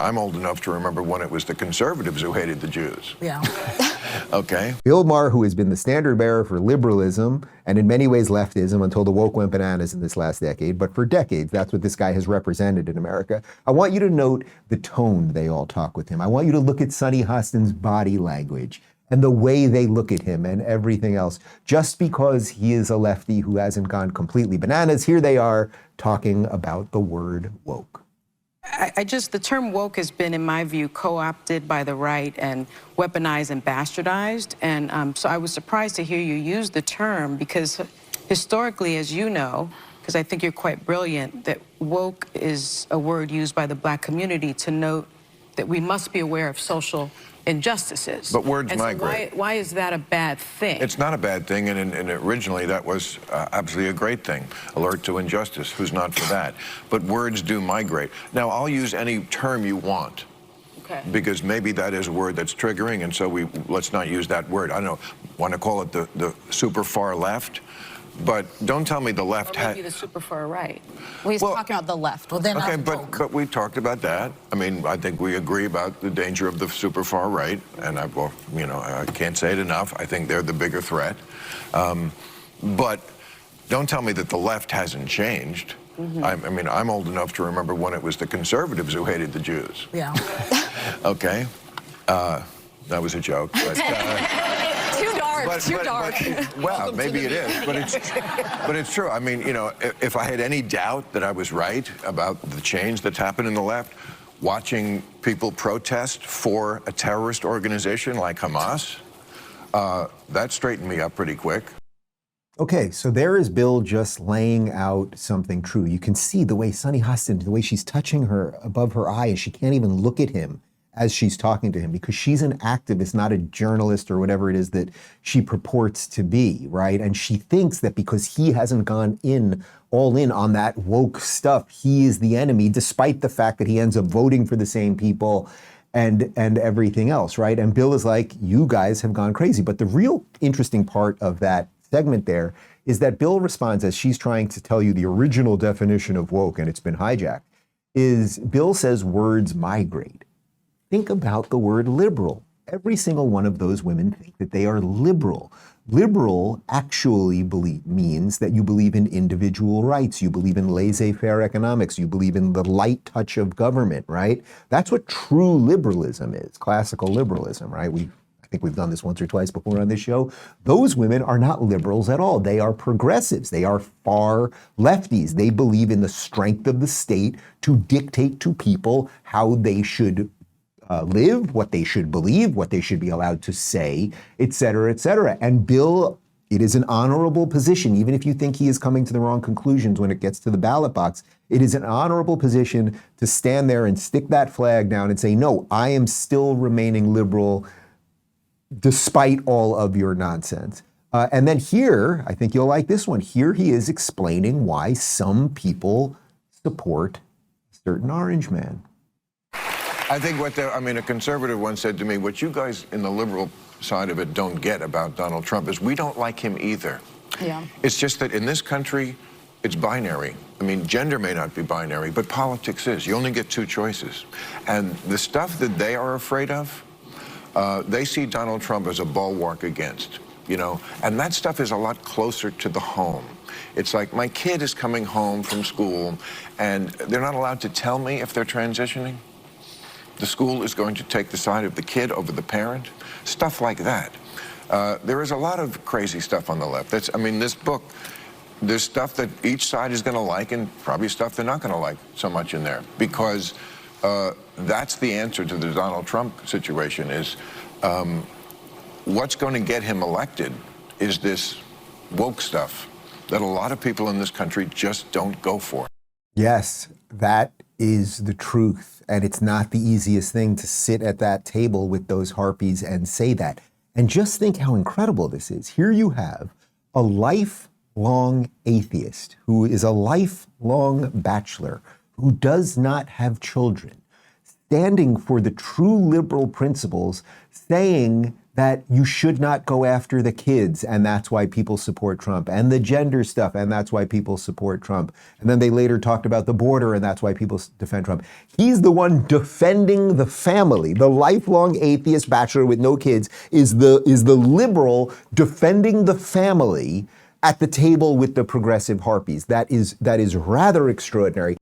I'm old enough to remember when it was the conservatives who hated the Jews. Yeah. Okay. Bill Maher, who has been the standard bearer for liberalism and in many ways leftism until the woke went bananas in this last decade, but for decades, that's what this guy has represented in America. I want you to note the tone they all talk with him. I want you to look at Sunny Hostin's body language and the way they look at him and everything else. Just because he is a lefty who hasn't gone completely bananas, here they are talking about the word woke. The term woke has been, in my view, co-opted by the right and weaponized and bastardized. And so I was surprised to hear you use the term because historically, as you know, because I think you're quite brilliant, that woke is a word used by the Black community to note that we must be aware of social injustices. But words and migrate. So why is that a bad thing? It's not a bad thing, and originally that was absolutely a great thing. Alert to injustice, who's not for that? But words do migrate. Now, I'll use any term you want. Okay. Because maybe that is a word that's triggering, and so let's not use that word. I don't know, want to call it the super far left? But don't tell me the left or maybe the super far right. Well, he's talking about the left. Well, they're okay, not woke. but we talked about that. I mean, I think we agree about the danger of the super far right, and I can't say it enough. I think they're the bigger threat. But don't tell me that the left hasn't changed. Mm-hmm. I mean, I'm old enough to remember when it was the conservatives who hated the Jews. Yeah. Okay, that was a joke. But, Too dark. Well, maybe it is, but it's true. I mean, if I had any doubt that I was right about the change that's happened in the left, watching people protest for a terrorist organization like Hamas, that straightened me up pretty quick. Okay, so there is Bill just laying out something true. You can see the way Sunny Hostin, the way she's touching her above her eye, and she can't even look at him as she's talking to him because she's an activist, not a journalist or whatever it is that she purports to be, right? And she thinks that because he hasn't gone all in on that woke stuff, he is the enemy, despite the fact that he ends up voting for the same people and everything else, right? And Bill is like, you guys have gone crazy. But the real interesting part of that segment there is that Bill responds as she's trying to tell you the original definition of woke, and it's been hijacked, is Bill says words migrate. Think about the word liberal. Every single one of those women think that they are liberal. Liberal actually means that you believe in individual rights, you believe in laissez-faire economics, you believe in the light touch of government, right? That's what true liberalism is, classical liberalism, right? I think we've done this once or twice before on this show. Those women are not liberals at all. They are progressives. They are far lefties. They believe in the strength of the state to dictate to people how they should live, what they should believe, what they should be allowed to say, et cetera, et cetera. And Bill, it is an honorable position, even if you think he is coming to the wrong conclusions when it gets to the ballot box. It is an honorable position to stand there and stick that flag down and say, no, I am still remaining liberal despite all of your nonsense. And then here, I think you'll like this one. Here he is explaining why some people support a certain orange man. I think a conservative once said to me, what you guys in the liberal side of it don't get about Donald Trump is we don't like him either. Yeah. It's just that in this country, it's binary. I mean, gender may not be binary, but politics is. You only get two choices. And the stuff that they are afraid of, they see Donald Trump as a bulwark against, and that stuff is a lot closer to the home. It's like my kid is coming home from school and they're not allowed to tell me if they're transitioning. The school is going to take the side of the kid over the parent, stuff like that. There is a lot of crazy stuff on the left. This book, there's stuff that each side is going to like and probably stuff they're not going to like so much in there because that's the answer to the Donald Trump situation is what's going to get him elected is this woke stuff that a lot of people in this country just don't go for. Yes, that is the truth. And it's not the easiest thing to sit at that table with those harpies and say that. And just think how incredible this is. Here you have a lifelong atheist who is a lifelong bachelor who does not have children, standing for the true liberal principles, saying that you should not go after the kids, and that's why people support Trump, and the gender stuff, and that's why people support Trump. And then they later talked about the border, and that's why people defend Trump. He's the one defending the family. The lifelong atheist bachelor with no kids is the liberal defending the family at the table with the progressive harpies. That is rather extraordinary.